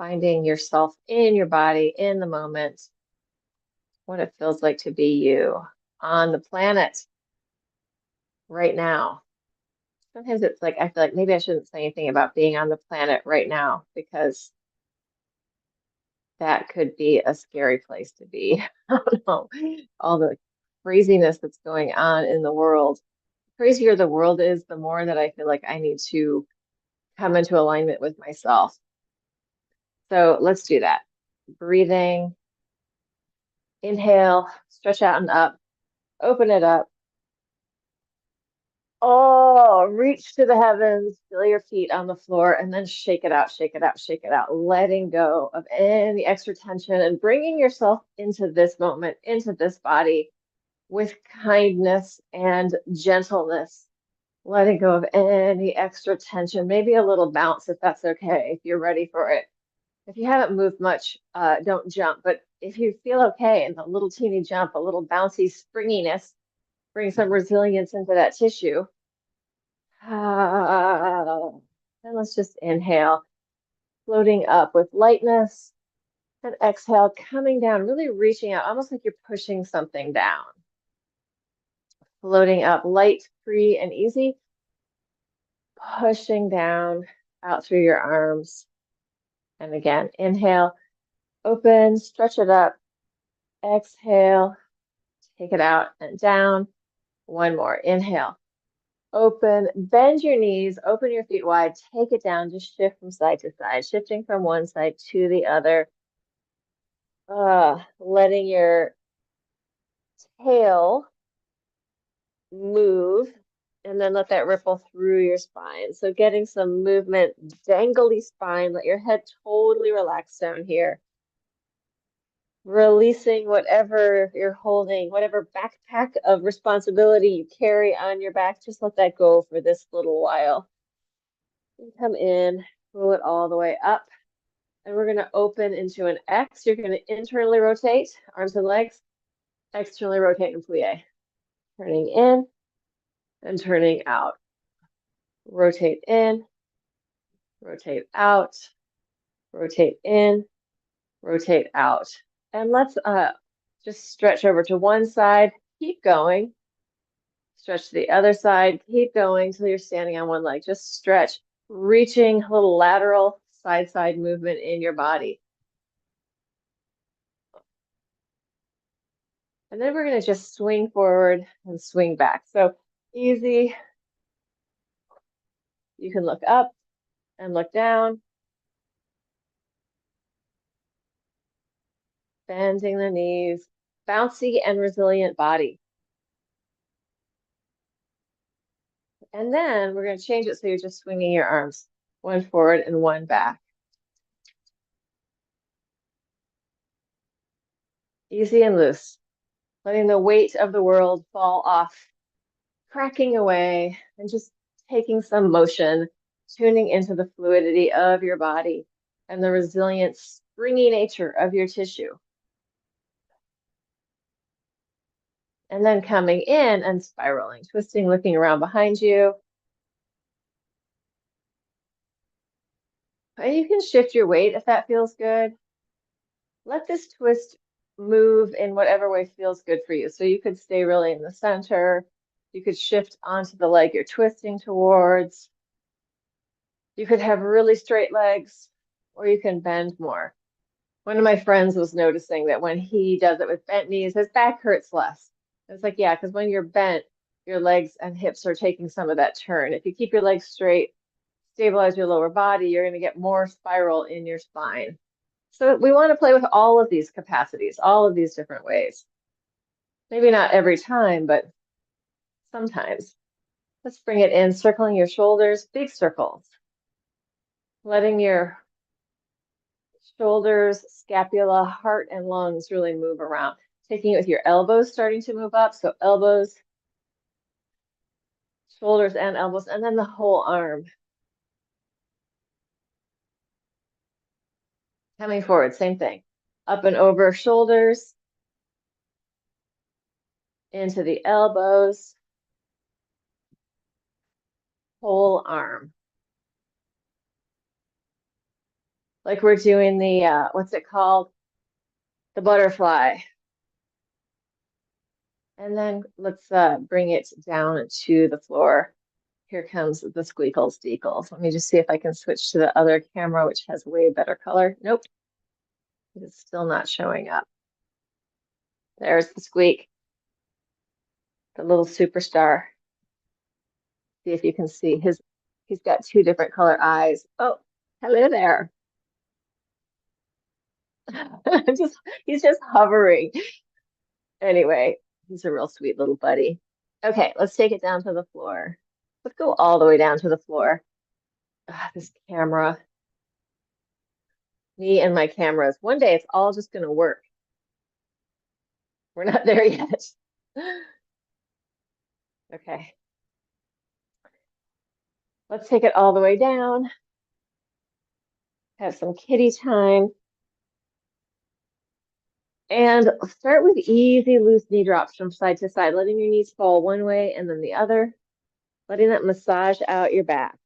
finding yourself in your body, in the moment, what it feels like to be you on the planet right now. Sometimes it's like, I feel like maybe I shouldn't say anything about being on the planet right now because that could be a scary place to be. I don't know. All the craziness that's going on in the world. The crazier the world is, the more that I feel like I need to come into alignment with myself. So let's do that. Breathing, inhale, stretch out and up, open it up. Oh, reach to the heavens, feel your feet on the floor, and then shake it out, shake it out, shake it out, letting go of any extra tension and bringing yourself into this moment, into this body with kindness and gentleness, letting go of any extra tension, maybe a little bounce if that's okay, if you're ready for it. If you haven't moved much, don't jump. But if you feel okay and a little teeny jump, a little bouncy springiness, bring some resilience into that tissue. And let's just inhale, floating up with lightness, and exhale, coming down, really reaching out, almost like you're pushing something down. Floating up, light, free, and easy, pushing down out through your arms. And again, inhale, open, stretch it up, exhale, take it out and down. One more, inhale. Open, bend your knees, open your feet wide, take it down, just shift from side to side, shifting from one side to the other. Letting your tail move and then let that ripple through your spine. So getting some movement, dangly spine, let your head totally relax down here. Releasing whatever you're holding, whatever backpack of responsibility you carry on your back, just let that go for this little while. And come in, roll it all the way up. And we're going to open into an X. You're going to internally rotate, arms and legs, externally rotate and plie. Turning in and turning out. Rotate in, rotate out, rotate in, rotate out. And let's just stretch over to one side. Keep going. Stretch to the other side. Keep going till you're standing on one leg. Just stretch, reaching a little lateral side movement in your body. And then we're going to just swing forward and swing back. So easy. You can look up and look down. Bending the knees. Bouncy and resilient body. And then we're going to change it so you're just swinging your arms, one forward and one back. Easy and loose. Letting the weight of the world fall off, cracking away, and just taking some motion, tuning into the fluidity of your body and the resilient, springy nature of your tissue. And then coming in and spiraling, twisting, looking around behind you. And you can shift your weight if that feels good. Let this twist move in whatever way feels good for you. So you could stay really in the center. You could shift onto the leg you're twisting towards. You could have really straight legs, or you can bend more. One of my friends was noticing that when he does it with bent knees, his back hurts less. It's like, yeah, because when you're bent, your legs and hips are taking some of that turn. If you keep your legs straight, stabilize your lower body, you're going to get more spiral in your spine. So we want to play with all of these capacities, all of these different ways. Maybe not every time, but sometimes. Let's bring it in, circling your shoulders, big circles. Letting your shoulders, scapula, heart, and lungs really move around. Taking it with your elbows starting to move up. So elbows, shoulders, and elbows, and then the whole arm. Coming forward, same thing. Up and over shoulders, into the elbows, whole arm. like we're doing the, what's it called? The butterfly. And then let's bring it down to the floor. Here comes the squeakles deakles. Let me just see if I can switch to the other camera, which has way better color. Nope, it's still not showing up. There's the squeak, the little superstar. See if you can see he's got two different color eyes. Oh, hello there. Just he's just hovering. Anyway, he's a real sweet little buddy. Okay, let's take it down to the floor. Let's go all the way down to the floor. This camera, me and my cameras. One day it's all just going to work. We're not there yet. Okay. Let's take it all the way down. Have some kitty time. And start with easy, loose knee drops from side to side, letting your knees fall one way and then the other, letting that massage out your back.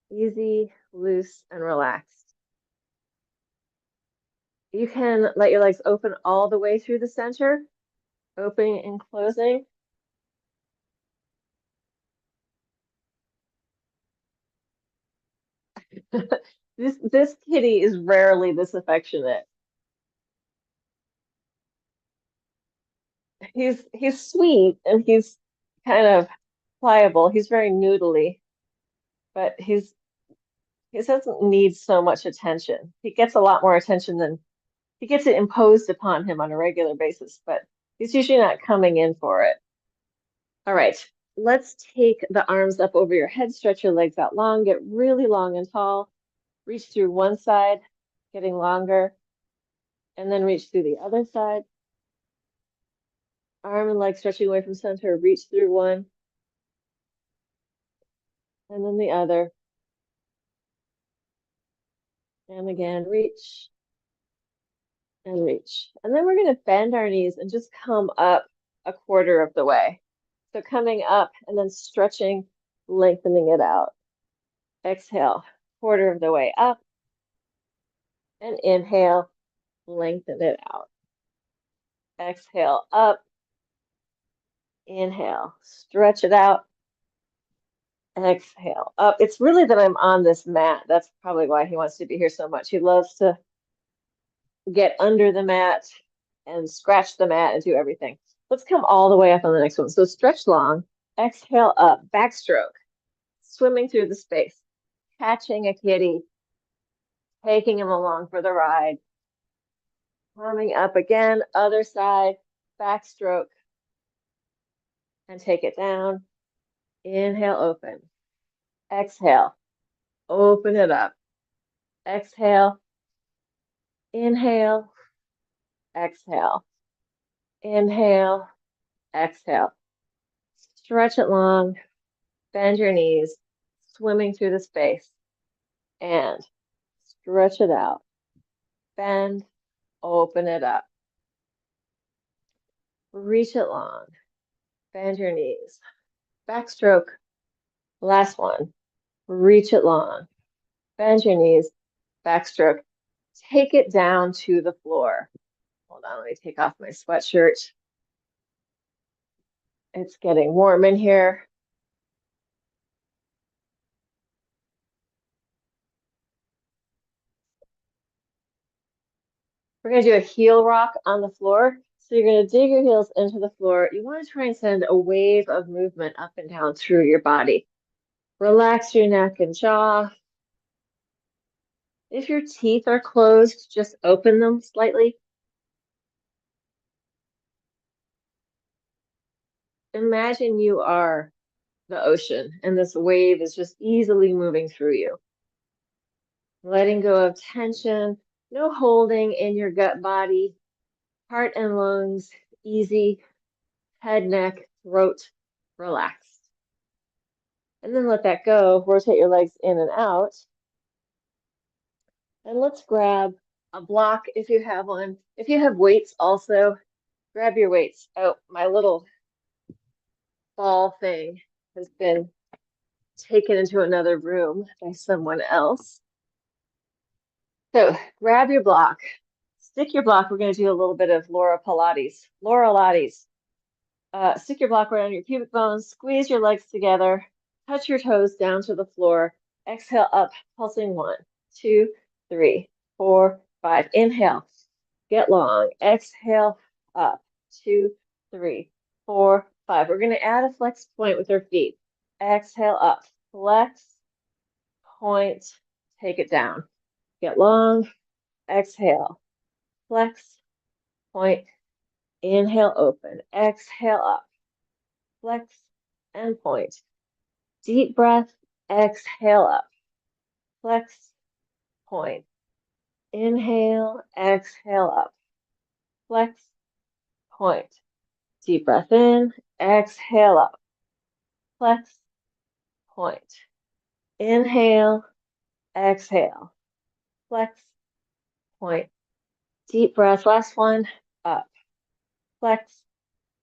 Easy, loose, and relaxed. You can let your legs open all the way through the center, opening and closing. This kitty is rarely this affectionate. He's sweet and he's kind of pliable. He's very noodly, but he doesn't need so much attention. He gets a lot more attention than he gets it imposed upon him on a regular basis, but he's usually not coming in for it. All right, let's take the arms up over your head, stretch your legs out long, get really long and tall, reach through one side, getting longer, and then reach through the other side. Arm and leg stretching away from center, reach through one, and then the other. And again, reach and reach. And then we're going to bend our knees and just come up a quarter of the way. So coming up and then stretching, lengthening it out. Exhale, quarter of the way up. And inhale, lengthen it out. Exhale, up. Inhale, stretch it out. Exhale, up. It's really that I'm on this mat. That's probably why he wants to be here so much. He loves to get under the mat and scratch the mat and do everything. Let's come all the way up on the next one. So stretch long, exhale up, backstroke, swimming through the space, catching a kitty, taking him along for the ride. Coming up again, other side, backstroke, and take it down. Inhale, open. Exhale, open it up. Exhale, inhale, exhale, inhale, exhale. Stretch it long, bend your knees, swimming through the space, and stretch it out. Bend, open it up. Reach it long, bend your knees. Backstroke, last one. Reach it long, bend your knees, backstroke. Take it down to the floor. Hold on, let me take off my sweatshirt. It's getting warm in here. We're going to do a heel rock on the floor. So you're going to dig your heels into the floor. You want to try and send a wave of movement up and down through your body. Relax your neck and jaw. If your teeth are closed, just open them slightly. Imagine you are the ocean and this wave is just easily moving through you. Letting go of tension, no holding in your gut body, heart and lungs, easy, head, neck, throat, relaxed. And then let that go, rotate your legs in and out. And let's grab a block if you have one. If you have weights also, grab your weights. Oh, my little ball thing has been taken into another room by someone else. So grab your block, stick your block. We're going to do a little bit of Laura Pilates. Laura Pilates. Stick your block right on your pubic bones, squeeze your legs together, touch your toes down to the floor. Exhale up, pulsing 1, 2, 3, 4, 5. Inhale, get long. Exhale up, 2, 3, 4, 5. We're going to add a flex point with our feet. Exhale up, flex, point, take it down. Get long, exhale, flex, point, inhale, open, exhale up, flex, and point. Deep breath, exhale up, flex, point. Inhale, exhale up, flex, point. Deep breath in, exhale up, flex, point. Inhale, exhale, flex, point. Deep breath, last one, up, flex,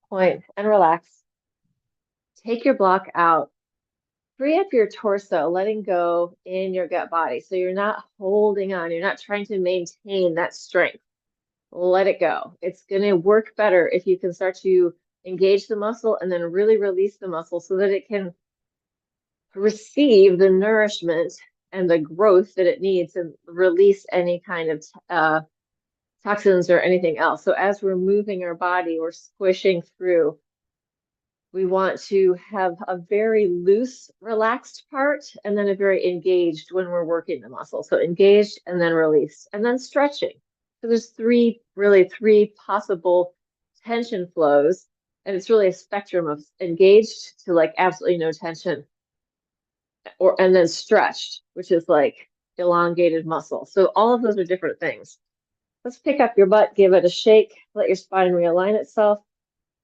point, and relax. Take your block out. Free up your torso, letting go in your gut body. So you're not holding on. You're not trying to maintain that strength. Let it go. It's going to work better if you can start to engage the muscle and then really release the muscle so that it can receive the nourishment and the growth that it needs and release any kind of toxins or anything else. So as we're moving our body, we're squishing through. We want to have a very loose, relaxed part and then a very engaged when we're working the muscle. So engaged and then released and then stretching. So there's three possible tension flows. And it's really a spectrum of engaged to like absolutely no tension and then stretched, which is like elongated muscle. So all of those are different things. Let's pick up your butt, give it a shake, let your spine realign itself,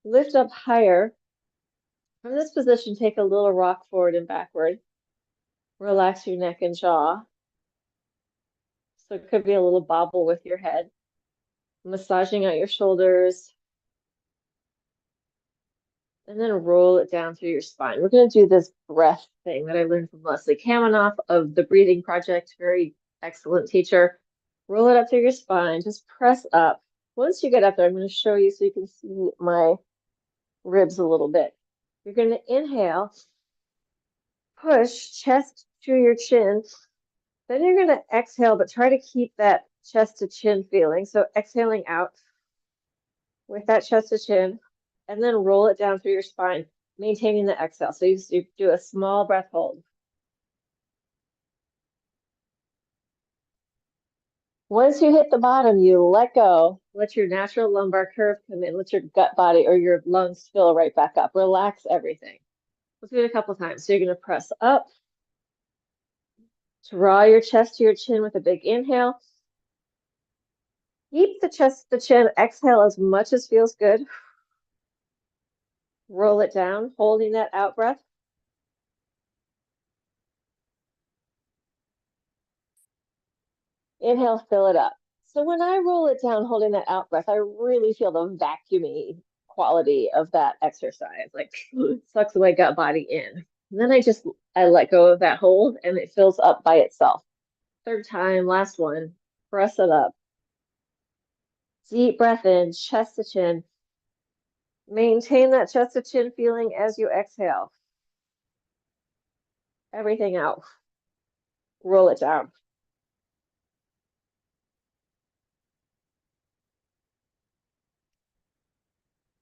lift up higher. From this position, take a little rock forward and backward. Relax your neck and jaw. So it could be a little bobble with your head. Massaging out your shoulders. And then roll it down through your spine. We're going to do this breath thing that I learned from Leslie Kaminoff of the Breathing Project. Very excellent teacher. Roll it up through your spine. Just press up. Once you get up there, I'm going to show you so you can see my ribs a little bit. You're going to inhale, push chest to your chin. Then you're going to exhale, but try to keep that chest to chin feeling. So exhaling out with that chest to chin, and then roll it down through your spine, maintaining the exhale. So you do a small breath hold. Once you hit the bottom, you let go. Let your natural lumbar curve come in. Let your gut body or your lungs fill right back up. Relax everything. Let's do it a couple times. So you're going to press up. Draw your chest to your chin with a big inhale. Keep the chest to chin. Exhale as much as feels good. Roll it down, holding that out breath. Inhale, fill it up. So when I roll it down, holding that out breath, I really feel the vacuumy quality of that exercise. Like sucks my gut body in. And then I let go of that hold and it fills up by itself. Third time, last one, press it up. Deep breath in, chest to chin. Maintain that chest to chin feeling as you exhale. Everything out. Roll it down.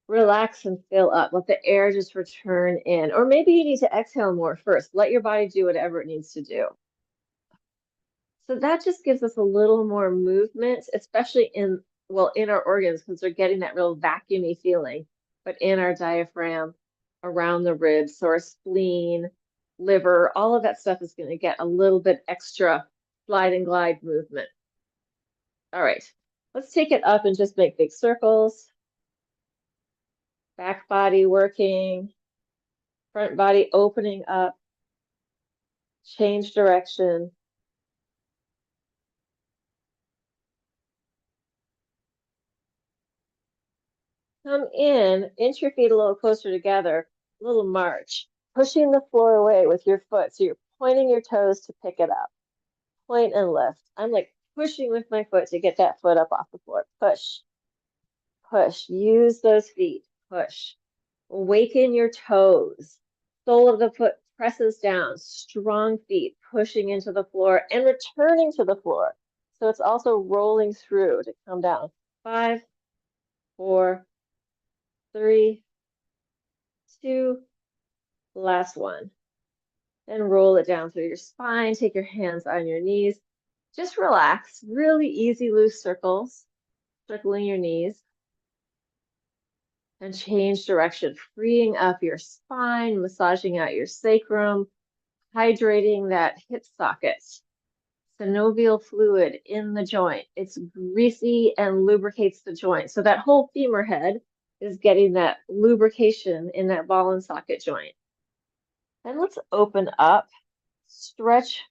Relax and fill up. Let the air just return in. Or maybe you need to exhale more first. Let your body do whatever it needs to do. So that just gives us a little more movement, especially in our organs, because they're getting that real vacuumy feeling, but in our diaphragm, around the ribs, so our spleen, liver, all of that stuff is going to get a little bit extra slide and glide movement. All right, let's take it up and just make big circles. Back body working, front body opening up, change direction. Come in, inch your feet a little closer together, a little march. pushing the floor away with your foot. So you're pointing your toes to pick it up. Point and lift. I'm like pushing with my foot to get that foot up off the floor. Push, push. Use those feet. Push. Awaken your toes. Sole of the foot presses down. Strong feet pushing into the floor and returning to the floor. So it's also rolling through to come down. 5, 4, 3, 2, last one. And roll it down through your spine. Take your hands on your knees. Just relax. Really easy, loose circles. Circling your knees. And change direction, freeing up your spine, massaging out your sacrum, hydrating that hip socket. Synovial fluid in the joint. It's greasy and lubricates the joint. So that whole femur head is getting that lubrication in that ball and socket joint. And let's open up, stretch,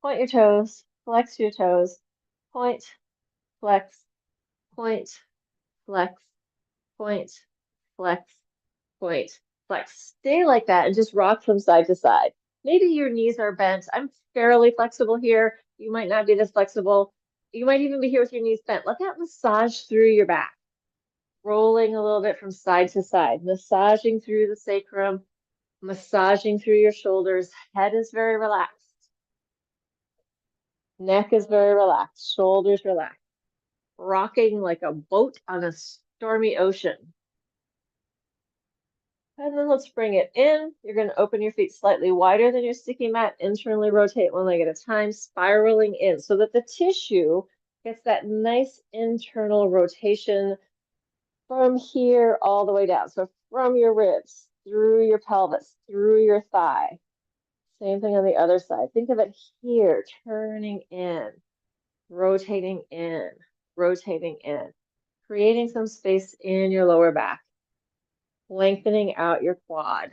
point your toes, flex your toes, point, flex, point, flex, point, flex, point, flex. Stay like that and just rock from side to side. Maybe your knees are bent. I'm fairly flexible here. You might not be this flexible. You might even be here with your knees bent. Let that massage through your back. Rolling a little bit from side to side, massaging through the sacrum, massaging through your shoulders. Head is very relaxed. Neck is very relaxed. Shoulders relaxed. Rocking like a boat on a stormy ocean. And then let's bring it in. You're going to open your feet slightly wider than your sticky mat. Internally rotate one leg at a time, spiraling in so that the tissue gets that nice internal rotation from here all the way down. So from your ribs, through your pelvis, through your thigh. Same thing on the other side. Think of it here, turning in, rotating in, rotating in, creating some space in your lower back. Lengthening out your quad,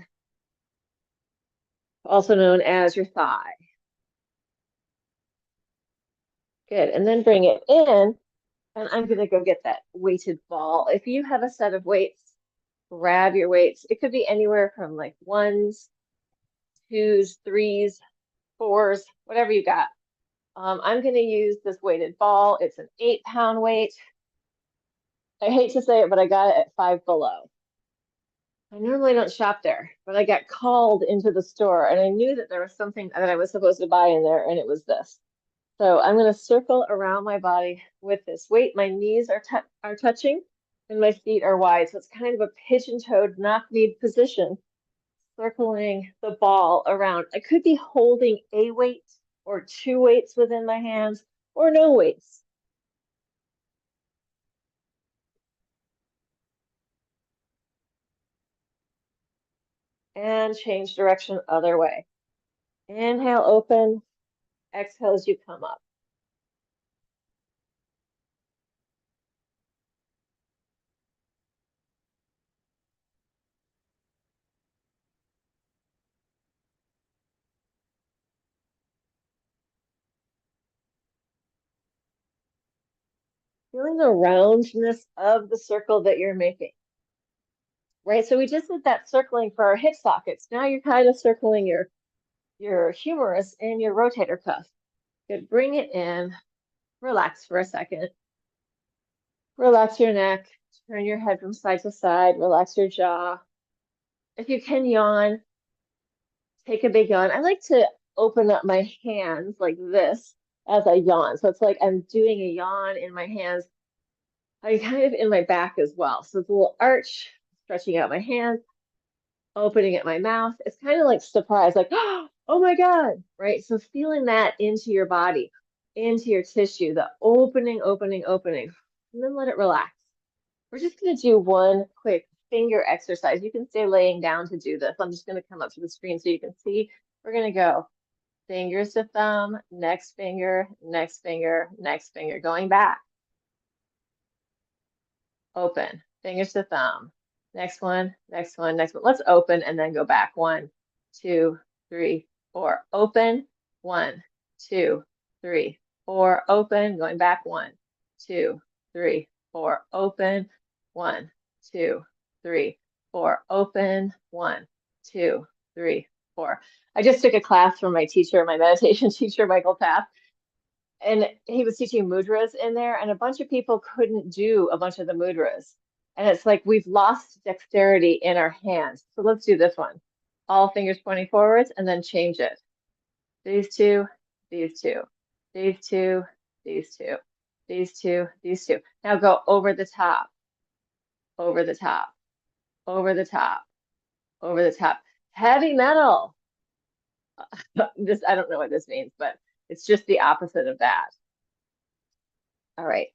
also known as your thigh. Good, and then bring it in, and I'm gonna go get that weighted ball. If you have a set of weights, grab your weights. It could be anywhere from like 1s, 2s, 3s, 4s, whatever you got. I'm gonna use this weighted ball. It's an 8-pound weight. I hate to say it, but I got it at Five Below. I normally don't shop there, but I got called into the store and I knew that there was something that I was supposed to buy in there, and it was this. So I'm going to circle around my body with this weight. My knees are touching and my feet are wide. So it's kind of a pigeon-toed knock-kneed position, circling the ball around. I could be holding a weight or 2 weights within my hands or no weights. And change direction other way. Inhale, open. Exhale as you come up. Feeling the roundness of the circle that you're making, right? So we just did that circling for our hip sockets. Now you're kind of circling your humerus and your rotator cuff. Good, bring it in, relax for a second. Relax your neck, turn your head from side to side, relax your jaw. If you can yawn, take a big yawn. I like to open up my hands like this as I yawn. So it's like I'm doing a yawn in my hands. I'm kind of in my back as well. So it's a little arch, stretching out my hands, opening at my mouth. It's kind of like surprise, like, oh my God, right? So feeling that into your body, into your tissue, the opening, opening, opening, and then let it relax. We're just going to do one quick finger exercise. You can stay laying down to do this. I'm just going to come up to the screen so you can see. We're going to go fingers to thumb, next finger, next finger, next finger, going back. Open, fingers to thumb. Next one, next one, next one. Let's open and then go back. 1, 2, 3, 4. Open. 1, 2, 3, 4. Open. Going back. 1, 2, 3, 4. Open. 1, 2, 3, 4. Open. 1, 2, 3, 4. I just took a class from my teacher, my meditation teacher, Michael Path, and he was teaching mudras in there, and a bunch of people couldn't do a bunch of the mudras. And it's like we've lost dexterity in our hands. So let's do this one. All fingers pointing forwards, and then change it. These two, these two, these two, these two, these two, these two. Now go over the top, over the top, over the top, over the top. Heavy metal. This, I don't know what this means, but it's just the opposite of that. All right.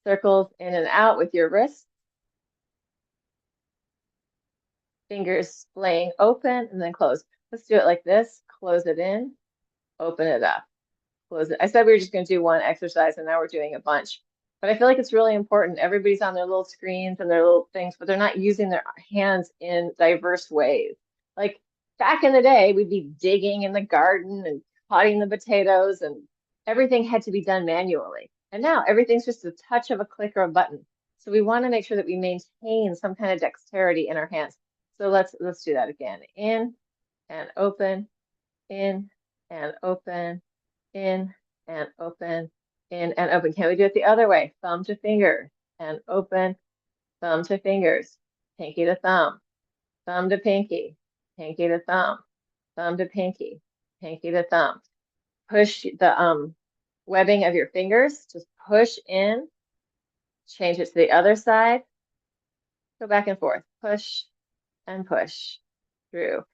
Circles in and out with your wrists. Fingers splaying open and then close. Let's do it like this. Close it in, open it up, close it. I said we were just going to do one exercise and now we're doing a bunch. But I feel like it's really important. Everybody's on their little screens and their little things, but they're not using their hands in diverse ways. Like back in the day, we'd be digging in the garden and potting the potatoes, and everything had to be done manually. And now everything's just a touch of a click or a button. So we want to make sure that we maintain some kind of dexterity in our hands. So let's do that again. In and open, in and open, in and open, in and open. Can we do it the other way? Thumb to finger and open, thumb to fingers, pinky to thumb, thumb to pinky, pinky to thumb, thumb to pinky, pinky to thumb. Push the webbing of your fingers, just push in, change it to the other side, go back and forth, push and push through,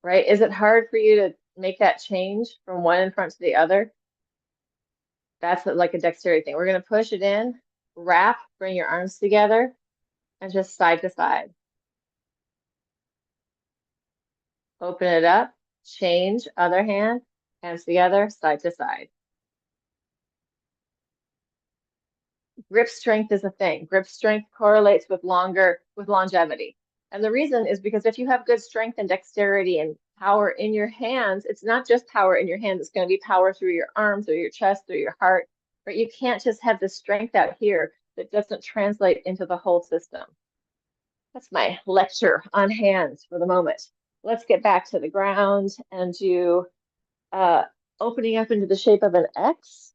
right? Is it hard for you to make that change from one in front to the other? That's like a dexterity thing. We're going to push it in, wrap, bring your arms together, and just side to side. Open it up, change, other hand, hands together, side to side. Grip strength is a thing. Grip strength correlates with longevity. And the reason is because if you have good strength and dexterity and power in your hands, it's not just power in your hands, it's going to be power through your arms, through your chest, through your heart. But you can't just have the strength out here that doesn't translate into the whole system. That's my lecture on hands for the moment. Let's get back to the ground and do opening up into the shape of an X.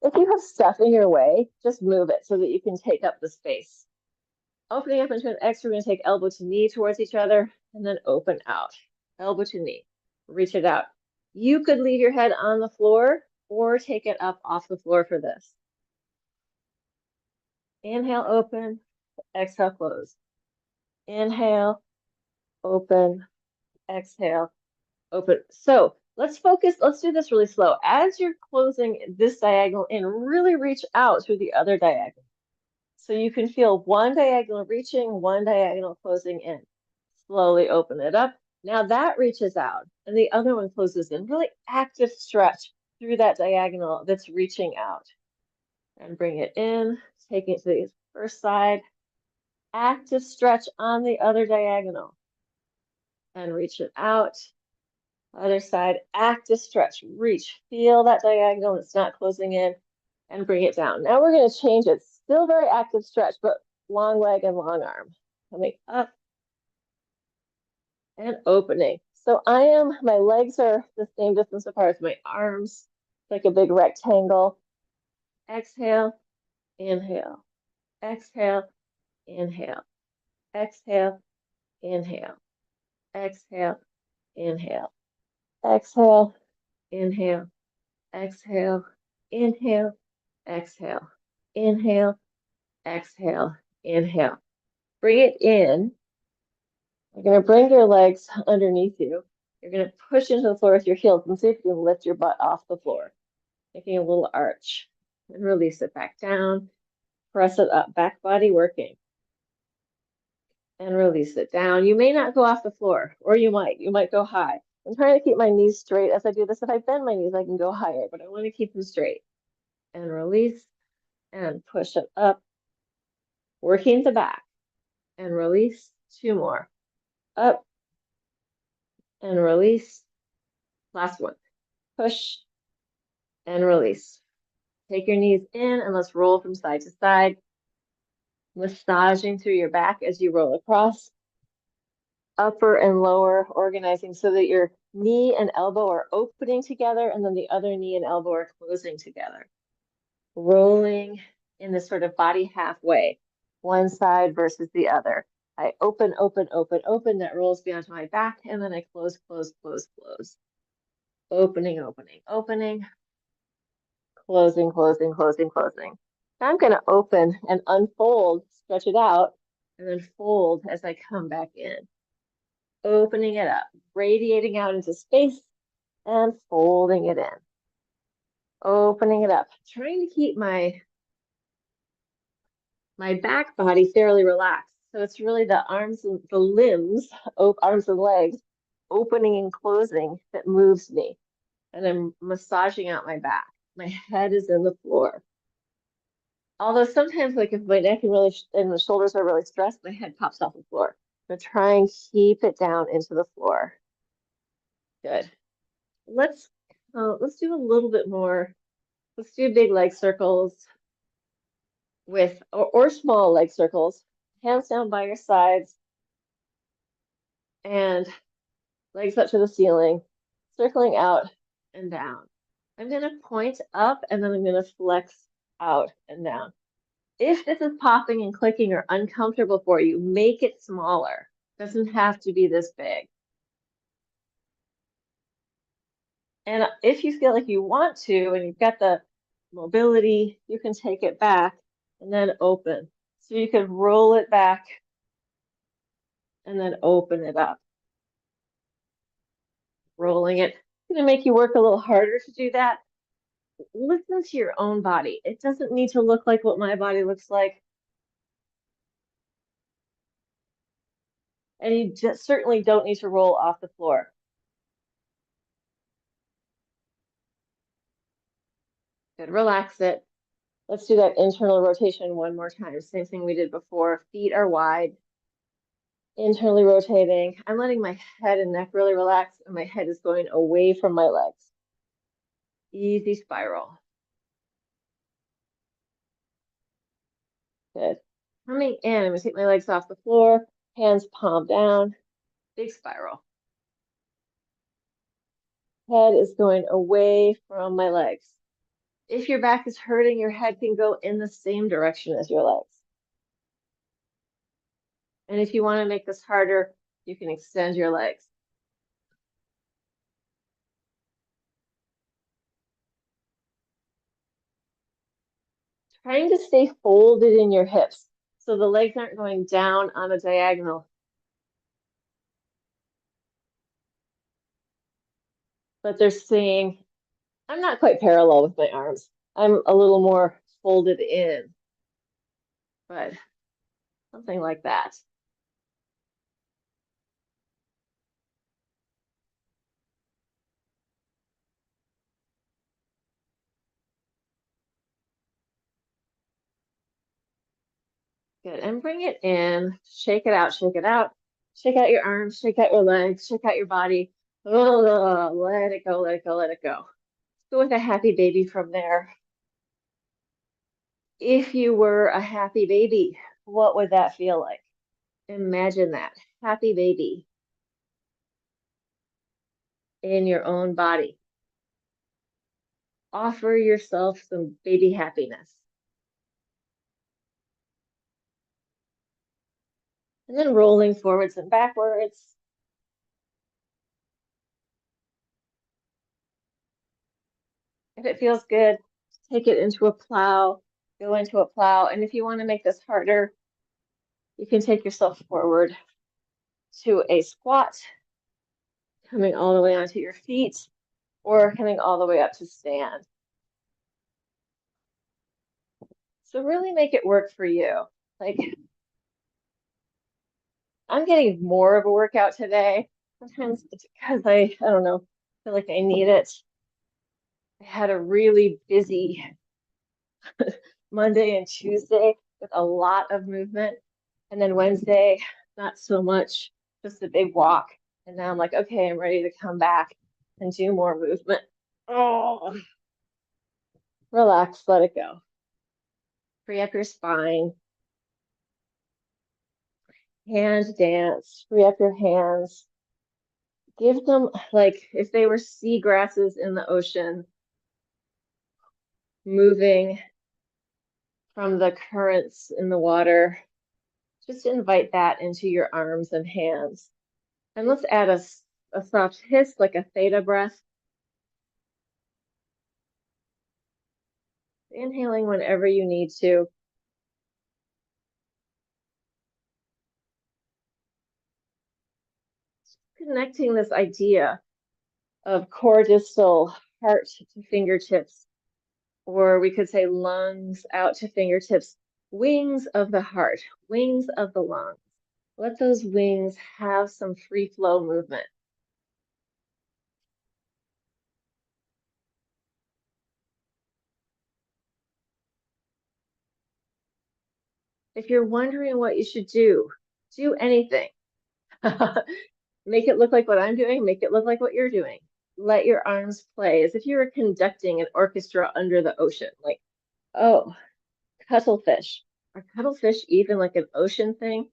If you have stuff in your way, just move it so that you can take up the space. Opening up into an X, we're going to take elbow to knee towards each other and then open out. Elbow to knee. Reach it out. You could leave your head on the floor or take it up off the floor for this. Inhale, open. Exhale, close. Inhale, open. Exhale, open. So let's focus. Let's do this really slow. As you're closing this diagonal in, really reach out through the other diagonal. So you can feel one diagonal reaching, one diagonal closing in. Slowly open it up. Now that reaches out and the other one closes in. Really active stretch through that diagonal that's reaching out. And bring it in, take it to the first side. Active stretch on the other diagonal. And reach it out. Other side, active stretch, reach, feel that diagonal, it's not closing in, and bring it down. Now we're going to change it. Still very active stretch, but long leg and long arm. Coming up and opening. So my legs are the same distance apart as my arms, like a big rectangle. Exhale, inhale, exhale, inhale, exhale, inhale, exhale, inhale. Exhale, inhale, exhale, inhale, exhale, inhale, exhale, inhale. Bring it in. You're going to bring your legs underneath you. You're going to push into the floor with your heels and see if you can lift your butt off the floor, making a little arch. And release it back down. Press it up, back body working. And release it down. You may not go off the floor, or you might go high. I'm trying to keep my knees straight as I do this. If I bend my knees, I can go higher, but I want to keep them straight. And release and push it up, working the back. And release, 2 more. Up and release. Last one. Push and release. Take your knees in and let's roll from side to side. Massaging through your back as you roll across. upper and lower organizing so that your knee and elbow are opening together and then the other knee and elbow are closing together. Rolling in this sort of body halfway, one side versus the other. I open, open, open, open. That rolls me onto my back, and then I close, close, close, close. Opening, opening, opening, closing, closing, closing, closing. Now I'm going to open and unfold, stretch it out, and then fold as I come back in. Opening it up, radiating out into space, and folding it in. Opening it up, trying to keep my back body fairly relaxed. So it's really the arms and the limbs, arms and legs, opening and closing that moves me. And I'm massaging out my back. My head is in the floor. Although sometimes, like if my neck and the shoulders are really stressed, my head pops off the floor. But try and keep it down into the floor. Good. Let's do a little bit more. Let's do big leg circles with or small leg circles. Hands down by your sides and legs up to the ceiling, circling out and down. I'm going to point up and then I'm going to flex out and down. If this is popping and clicking or uncomfortable for you, make it smaller. It doesn't have to be this big. And if you feel like you want to and you've got the mobility, you can take it back and then open. So you can roll it back and then open it up. Rolling it. It's going to make you work a little harder to do that. Listen to your own body. It doesn't need to look like what my body looks like. And you just certainly don't need to roll off the floor. Good, relax it. Let's do that internal rotation one more time. Same thing we did before. Feet are wide, internally rotating. I'm letting my head and neck really relax, and my head is going away from my legs. Easy spiral. Good. Coming in, I'm gonna take my legs off the floor, hands palm down, big spiral. Head is going away from my legs. If your back is hurting, your head can go in the same direction as your legs. And if you want to make this harder, you can extend your legs. Trying to stay folded in your hips so the legs aren't going down on a diagonal. But they're staying, I'm not quite parallel with my arms. I'm a little more folded in, but something like that. Good, and bring it in, shake it out, shake it out. Shake out your arms, shake out your legs, shake out your body. Oh, let it go, let it go, let it go. Go with a happy baby from there. If you were a happy baby, what would that feel like? Imagine that, happy baby in your own body. Offer yourself some baby happiness. And then rolling forwards and backwards. If it feels good, take it into a plow, go into a plow. And if you want to make this harder, you can take yourself forward to a squat, coming all the way onto your feet, or coming all the way up to stand. So really make it work for you. Like, I'm getting more of a workout today. Sometimes it's because I don't know, feel like I need it. I had a really busy Monday and Tuesday with a lot of movement. And then Wednesday, not so much, just a big walk. And now I'm like, okay, I'm ready to come back and do more movement. Oh, relax, let it go. Free up your spine. Hand dance, free up your hands. Give them, like, if they were seagrasses in the ocean, moving from the currents in the water, just invite that into your arms and hands. And let's add a soft hiss, like a theta breath. Inhaling whenever you need to. Connecting this idea of core distal, heart to fingertips, or we could say lungs out to fingertips, wings of the heart, wings of the lungs. Let those wings have some free flow movement. If you're wondering what you should do anything. Make it look like what I'm doing, make it look like what you're doing. Let your arms play as if you were conducting an orchestra under the ocean. Like, oh, cuttlefish. Are cuttlefish even like an ocean thing?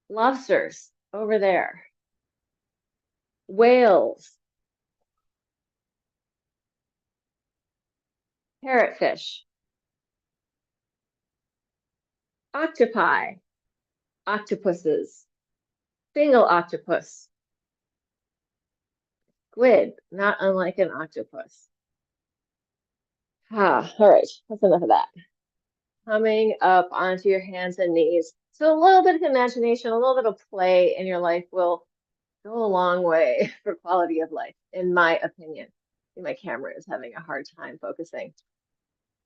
Lobsters over there. Whales. Parrotfish. Octopi. Octopuses. Single octopus. Squid, not unlike an octopus. Ah, all right, that's enough of that. Coming up onto your hands and knees. So a little bit of imagination, a little bit of play in your life will go a long way for quality of life, in my opinion. My camera is having a hard time focusing.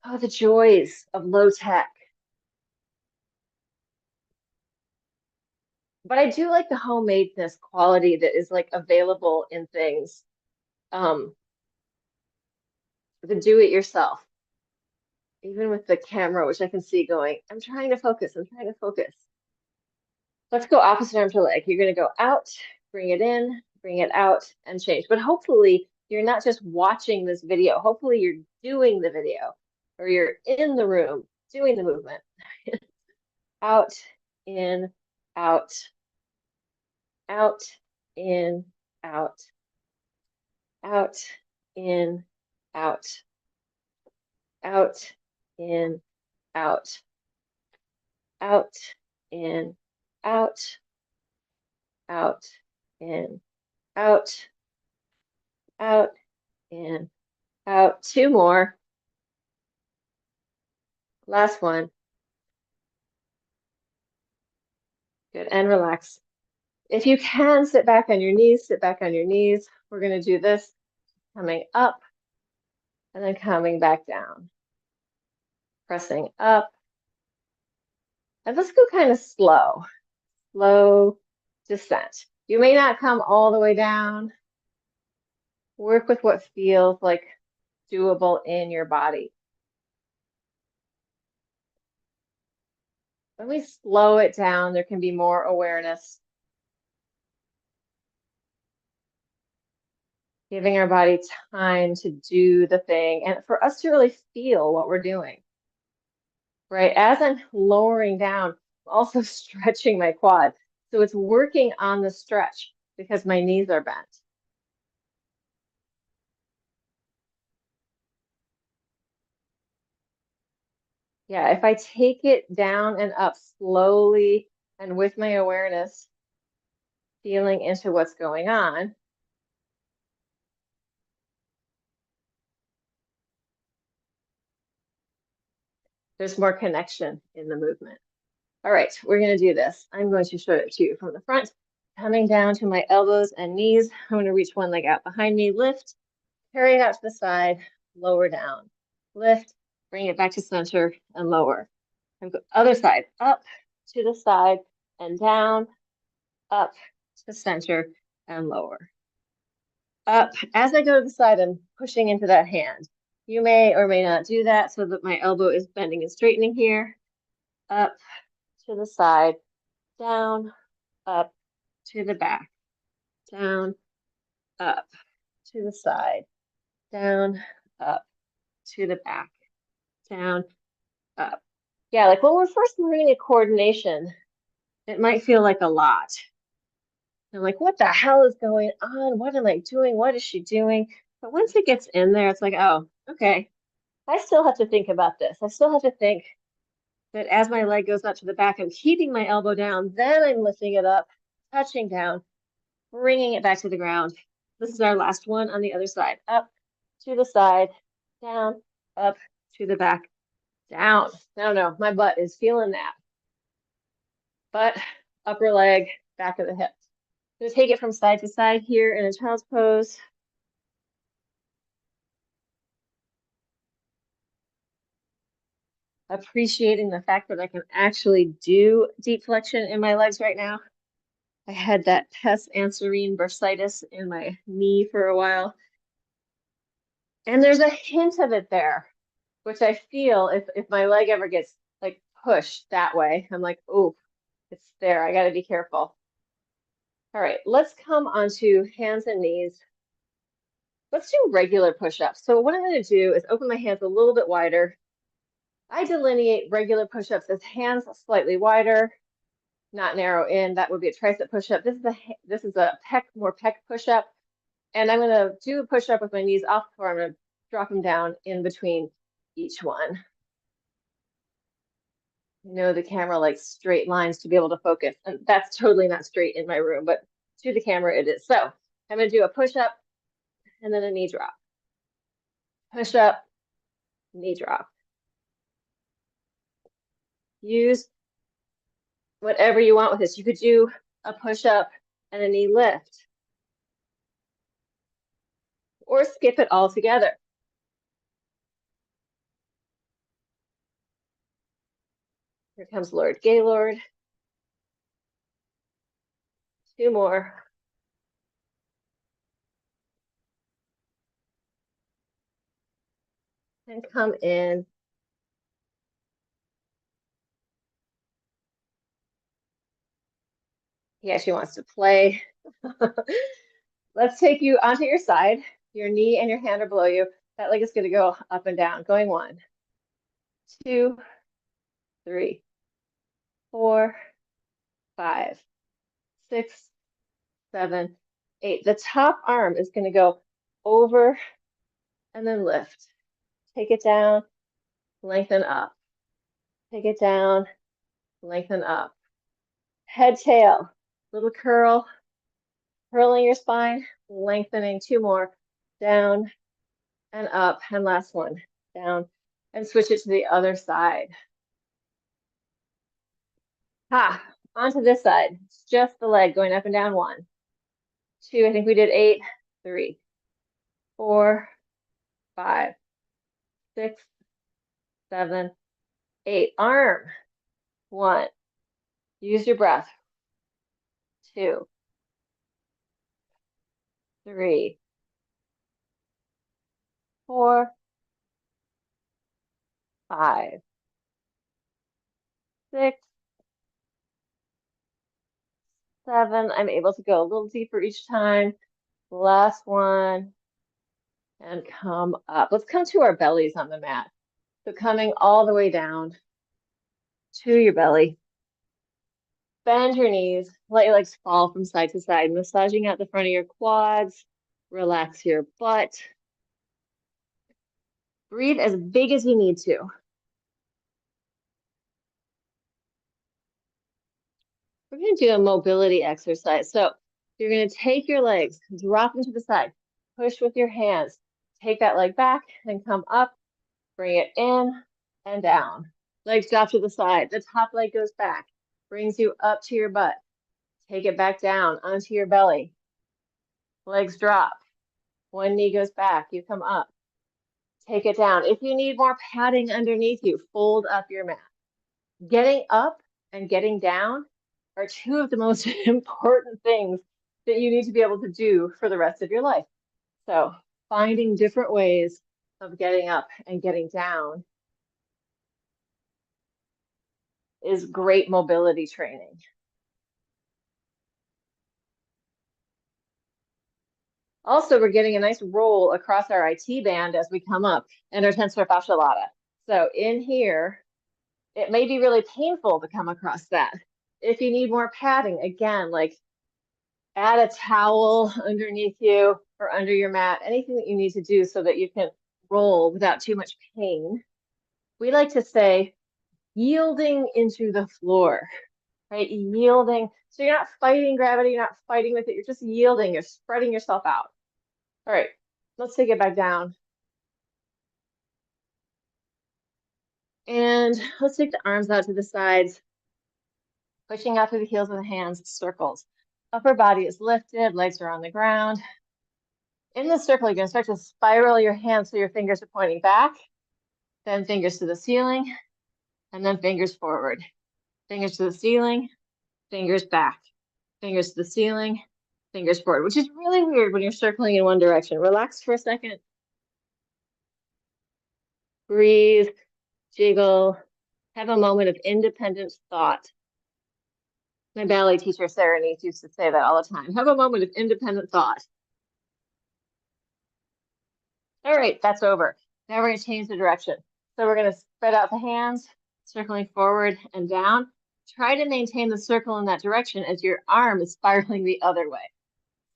Oh, the joys of low tech. But I do like the homemadeness quality that is like available in things. The do it yourself. Even with the camera, which I can see going, I'm trying to focus, I'm trying to focus. Let's go opposite arm to leg. You're going to go out, bring it in, bring it out, and change. But hopefully, you're not just watching this video. Hopefully, you're doing the video or you're in the room doing the movement. Out, in, out, out, in, out, out, in, out, out, in, out, out, in, out, out, in, out, out, in, out. Two more. Last one. Good. And relax. If you can, sit back on your knees, sit back on your knees. We're going to do this coming up and then coming back down. Pressing up. And let's go kind of slow. Slow descent. You may not come all the way down. Work with what feels like doable in your body. When we slow it down, there can be more awareness. Giving our body time to do the thing and for us to really feel what we're doing. Right? As I'm lowering down, I'm also stretching my quad. So it's working on the stretch because my knees are bent. Yeah, if I take it down and up slowly and with my awareness, feeling into what's going on, there's more connection in the movement. All right, we're going to do this. I'm going to show it to you from the front, coming down to my elbows and knees. I'm going to reach one leg out behind me, lift, carry it out to the side, lower down, lift, bring it back to center and lower. And other side, up to the side and down, up to center and lower. Up, as I go to the side, I'm pushing into that hand. You may or may not do that so that my elbow is bending and straightening here. Up to the side, down, up to the back, down, up to the side, down, up to the back, down, up. Yeah, like when we're first learning a coordination, It might feel like a lot. I'm like, what the hell is going on? What am I doing? What is she doing? But once it gets in there, it's like, oh, okay. I still have to think about this. I still have to think that as my leg goes up to the back, I'm keeping my elbow down, then I'm lifting it up, touching down, bringing it back to the ground. This is our last one on the other side. Up to the side, down, up to the back, down. No, my butt is feeling that. Butt, upper leg, back of the hip. I'm gonna take it from side to side here in a child's pose. Appreciating the fact that I can actually do deep flexion in my legs right now. I had that pes anserine bursitis in my knee for a while. And there's a hint of it there, which I feel if my leg ever gets like pushed that way, I'm like, oh, it's there. I got to be careful. All right, let's come onto hands and knees. Let's do regular push-ups. So what I'm going to do is open my hands a little bit wider. I delineate regular push-ups as hands slightly wider, not narrow in. That would be a tricep push-up. This is a more pec push-up. And I'm going to do a push-up with my knees off the floor. I'm going to drop them down in between each one. I know the camera likes straight lines to be able to focus, and that's totally not straight in my room, but to the camera it is. So I'm going to do a push-up and then a knee drop. Push-up, knee drop. Use whatever you want with this. You could do a push-up and a knee lift, or skip it all together. Here comes Lord Gaylord. 2 more. And come in. He actually wants to play. Let's take you onto your side. Your knee and your hand are below you. That leg is going to go up and down. Going 1, 2, 3, 4, 5, 6, 7, 8. The top arm is going to go over and then lift. Take it down, lengthen up. Take it down, lengthen up. Head, tail, little curl, curling your spine, lengthening. 2 more, down and up. And last one, down, and switch it to the other side. Ha, onto this side. It's just the leg going up and down. 1, 2, I think we did 8, 3, 4, 5, 6, 7, 8. Arm. 1. Use your breath. 2, 3, 4, 5, 6, 7. I'm able to go a little deeper each time. Last one. And come up. Let's come to our bellies on the mat. So coming all the way down to your belly. Bend your knees, let your legs fall from side to side, massaging out the front of your quads. Relax your butt. Breathe as big as you need to. We're going to do a mobility exercise. So you're going to take your legs, drop them to the side, push with your hands, take that leg back and come up, bring it in and down. Legs drop to the side. The top leg goes back, brings you up to your butt. Take it back down onto your belly. Legs drop. One knee goes back. You come up. Take it down. If you need more padding underneath you, fold up your mat. Getting up and getting down are 2 of the most important things that you need to be able to do for the rest of your life. So finding different ways of getting up and getting down is great mobility training. Also, we're getting a nice roll across our IT band as we come up and our tensor fascia lata. So in here, it may be really painful to come across that. If you need more padding, again, like add a towel underneath you or under your mat, anything that you need to do so that you can roll without too much pain. We like to say yielding into the floor, right? Yielding. So you're not fighting gravity, you're not fighting with it, you're just yielding, you're spreading yourself out. All right, let's take it back down. And let's take the arms out to the sides, pushing out through the heels of the hands, circles. Upper body is lifted, legs are on the ground. In the circle, you're going to start to spiral your hands so your fingers are pointing back, then fingers to the ceiling, and then fingers forward. Fingers to the ceiling, fingers back. Fingers to the ceiling, fingers forward, which is really weird when you're circling in one direction. Relax for a second. Breathe, jiggle, have a moment of independent thought. My ballet teacher, Sarah Neath, used to say that all the time. Have a moment of independent thought. All right, that's over. Now we're going to change the direction. So we're going to spread out the hands, circling forward and down. Try to maintain the circle in that direction as your arm is spiraling the other way.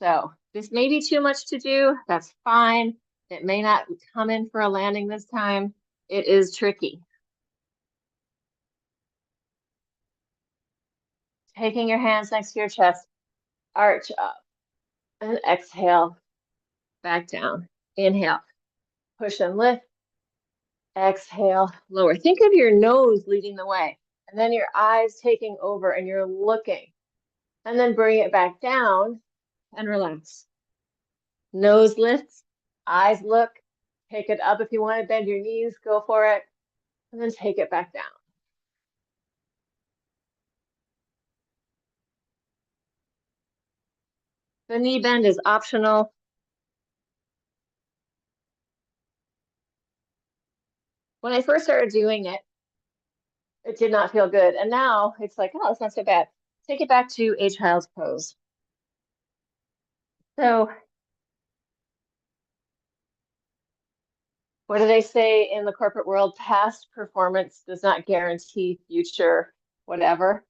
So this may be too much to do. That's fine. It may not come in for a landing this time. It is tricky. Taking your hands next to your chest, arch up, and exhale, back down. Inhale, push and lift. Exhale, lower. Think of your nose leading the way, and then your eyes taking over, and you're looking. And then bring it back down and relax. Nose lifts, eyes look. Take it up if you want to bend your knees, go for it. And then take it back down. The knee bend is optional. When I first started doing it, it did not feel good. And now it's like, oh, it's not so bad. Take it back to a child's pose. So what do they say in the corporate world? Past performance does not guarantee future whatever.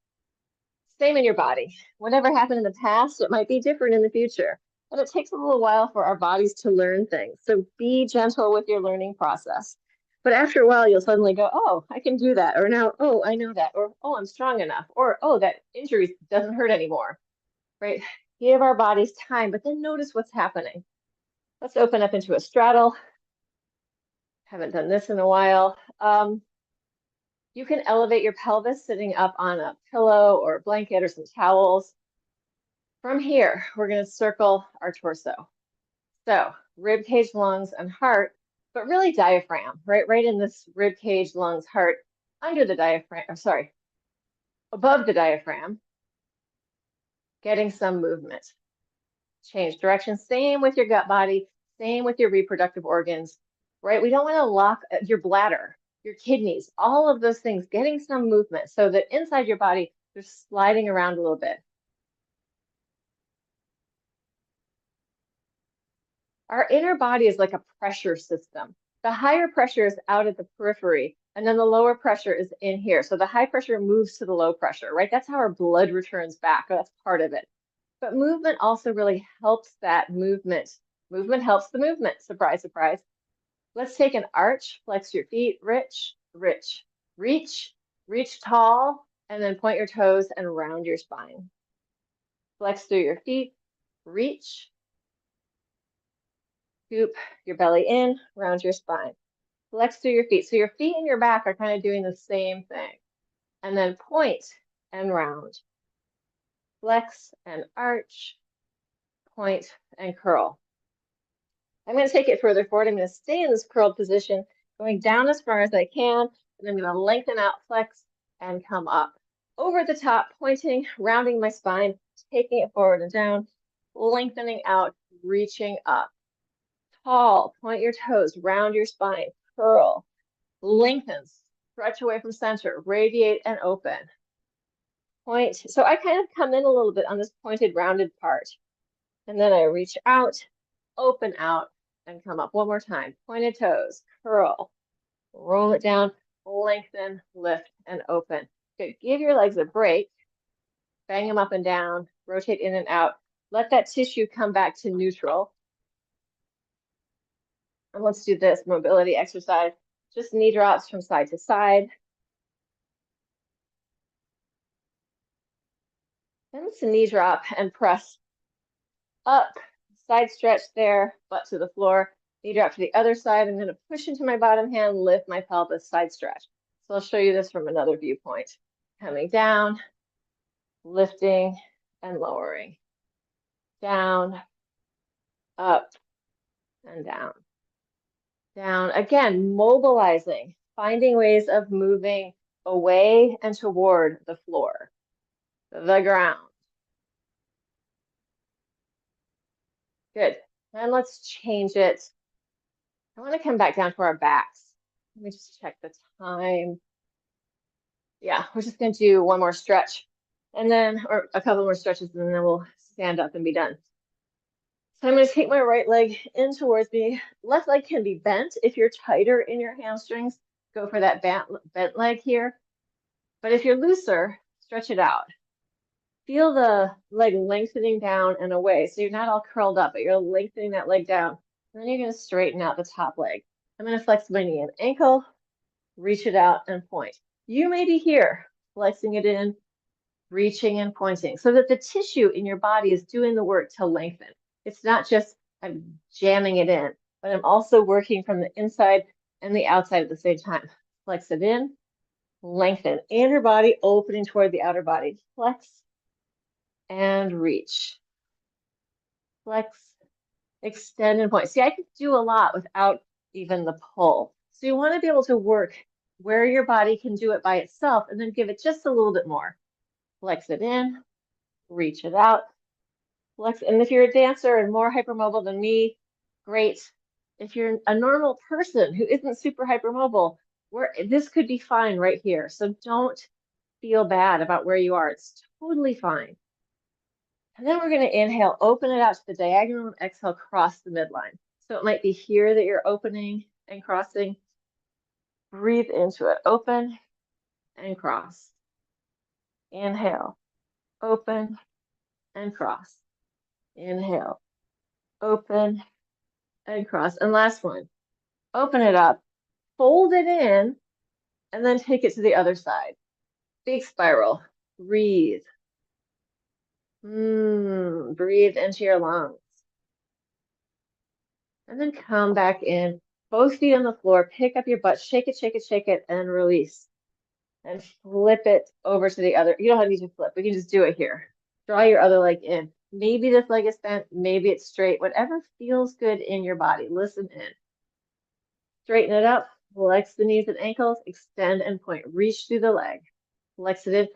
Same in your body. Whatever happened in the past, it might be different in the future. And it takes a little while for our bodies to learn things. So be gentle with your learning process. But after a while, you'll suddenly go, oh, I can do that. Or now, oh, I know that. Or, oh, I'm strong enough. Or, oh, that injury doesn't hurt anymore, right? Give our bodies time, but then notice what's happening. Let's open up into a straddle. Haven't done this in a while. You can elevate your pelvis sitting up on a pillow or a blanket or some towels. From here, we're going to circle our torso. So rib cage, lungs, and heart, but really diaphragm, right? Right in this rib cage, lungs, heart, under the diaphragm, or sorry, above the diaphragm, getting some movement. Change direction. Same with your gut body, same with your reproductive organs, right? We don't want to lock your bladder, your kidneys, all of those things, getting some movement so that inside your body, they're sliding around a little bit. Our inner body is like a pressure system. The higher pressure is out at the periphery, and then the lower pressure is in here. So the high pressure moves to the low pressure, right? That's how our blood returns back. That's part of it. But movement also really helps that movement. Movement helps the movement. Surprise, surprise. Let's take an arch, flex your feet, reach, reach tall, and then point your toes and round your spine. Flex through your feet, reach, scoop your belly in, round your spine. Flex through your feet. So your feet and your back are kind of doing the same thing. And then point and round. Flex and arch, point and curl. I'm going to take it further forward. I'm going to stay in this curled position, going down as far as I can, and I'm going to lengthen out, flex, and come up. Over the top, pointing, rounding my spine, taking it forward and down, lengthening out, reaching up. Tall, point your toes, round your spine, curl, lengthen, stretch away from center, radiate and open. Point. So I kind of come in a little bit on this pointed, rounded part. And then I reach out, open out, and come up. One more time. Pointed toes, curl, roll it down, lengthen, lift, and open. Good. Give your legs a break. Bang them up and down, rotate in and out. Let that tissue come back to neutral. And let's do this mobility exercise. Just knee drops from side to side. Then let's knee drop and press up, side stretch there, butt to the floor. Knee drop to the other side. I'm going to push into my bottom hand, lift my pelvis, side stretch. So I'll show you this from another viewpoint. Coming down, lifting and lowering. Down, up, and down. Down. Again, mobilizing, finding ways of moving away and toward the floor, the ground. Good. And let's change it. I want to come back down to our backs. Let me just check the time. Yeah, we're just going to do one more stretch and then, or a couple more stretches, and then we'll stand up and be done. So I'm going to take my right leg in towards me. Left leg can be bent. If you're tighter in your hamstrings, go for that bent leg here. But if you're looser, stretch it out. Feel the leg lengthening down and away. So you're not all curled up, but you're lengthening that leg down. And then you're going to straighten out the top leg. I'm going to flex my knee and ankle, reach it out and point. You may be here, flexing it in, reaching and pointing, so that the tissue in your body is doing the work to lengthen. It's not just I'm jamming it in, but I'm also working from the inside and the outside at the same time. Flex it in, lengthen. Inner body opening toward the outer body. Flex and reach. Flex, extend and point. See, I could do a lot without even the pull. So you want to be able to work where your body can do it by itself and then give it just a little bit more. Flex it in, reach it out. Flex. And if you're a dancer and more hypermobile than me, great. If you're a normal person who isn't super hypermobile, this could be fine right here. So don't feel bad about where you are. It's totally fine. And then we're going to inhale, open it out to the diagonal, and exhale, cross the midline. So it might be here that you're opening and crossing. Breathe into it, open and cross. Inhale, open and cross. Inhale, open and cross. And last one, open it up, fold it in, and then take it to the other side. Big spiral, breathe. Breathe into your lungs. And then come back in, both feet on the floor, pick up your butt, shake it, shake it, shake it, and release. And flip it over to the other. You don't need to flip, we can just do it here. Draw your other leg in. Maybe this leg is bent, maybe it's straight, whatever feels good in your body. Listen in. Straighten it up, flex the knees and ankles, extend and point. Reach through the leg, flex it in.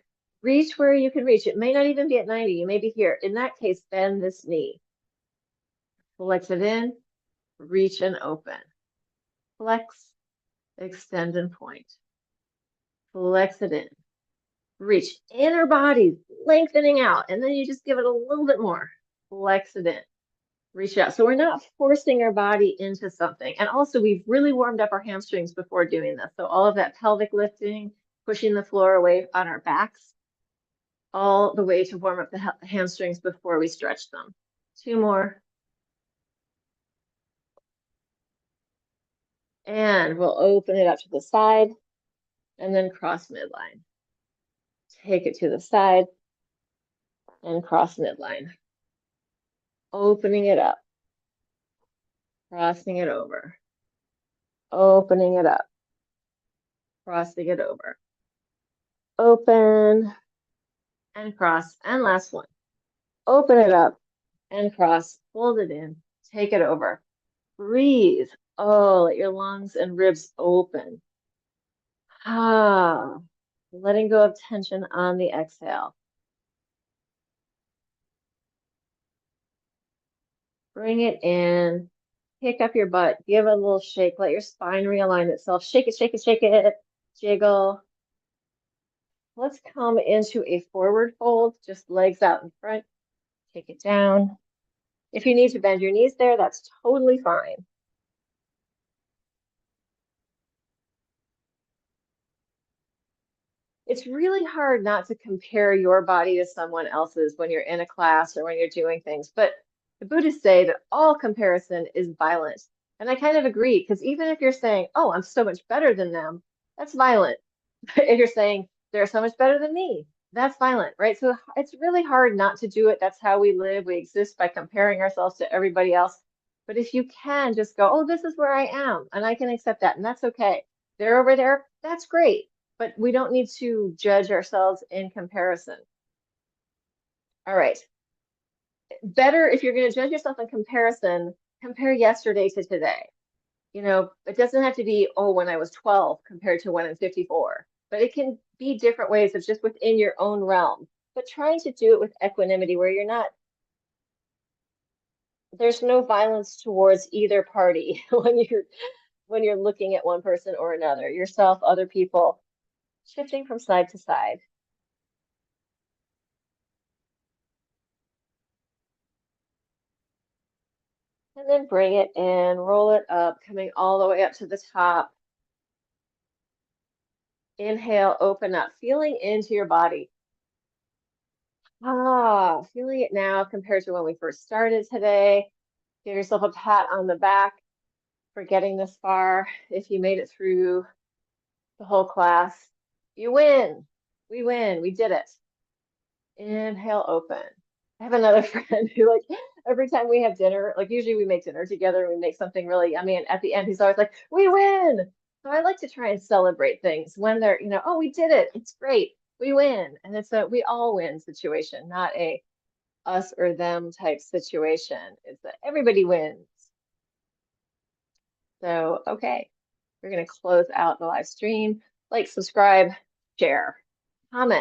Reach where you can reach. It may not even be at 90, you may be here. In that case, bend this knee. Flex it in, reach and open. Flex, extend and point. Flex it in. Reach, inner body lengthening out, and then you just give it a little bit more. Flex it in. Reach out. So we're not forcing our body into something. And also, we've really warmed up our hamstrings before doing this. So all of that pelvic lifting, pushing the floor away on our backs, all the way to warm up the hamstrings before we stretch them. Two more. And we'll open it up to the side and then cross midline. Take it to the side and cross midline. Opening it up. Crossing it over. Opening it up. Crossing it over. Open and cross. And last one. Open it up and cross. Fold it in. Take it over. Breathe. Oh, let your lungs and ribs open. Ah, letting go of tension on the exhale. Bring it in. Pick up your butt. Give it a little shake. Let your spine realign itself. Shake it, shake it, shake it. Jiggle. Let's come into a forward fold, just legs out in front. Take it down. If you need to bend your knees there, that's totally fine. it's really hard not to compare your body to someone else's when you're in a class or when you're doing things. But the Buddhists say that all comparison is violent. And I kind of agree, because even if you're saying, oh, I'm so much better than them, that's violent. If you're saying they're so much better than me, that's violent, right? So it's really hard not to do it. That's how we live. We exist by comparing ourselves to everybody else. But if you can just go, oh, this is where I am, and I can accept that, and that's okay. They're over there, that's great. But we don't need to judge ourselves in comparison. All right. Better if you're going to judge yourself in comparison, compare yesterday to today. You know, it doesn't have to be, oh, when I was 12 compared to when I'm 54, but it can be different ways of just within your own realm. But trying to do it with equanimity where you're not, there's no violence towards either party when you're looking at one person or another, yourself, other people, shifting from side to side. And then bring it in, roll it up, coming all the way up to the top. Inhale, open up, feeling into your body. Ah, feeling it now compared to when we first started today. Give yourself a pat on the back for getting this far. If you made it through the whole class, you win. We win. We did it. Inhale, open. I have another friend who, like, every time we have dinner, like, usually we make dinner together and we make something really yummy. And at the end, he's always like, we win. So I like to try and celebrate things when they're, oh, we did it. It's great. We win. And it's a we all win situation, not a us or them type situation. It's that everybody wins. So, okay, we're going to close out the live stream. Like, subscribe, share, comment.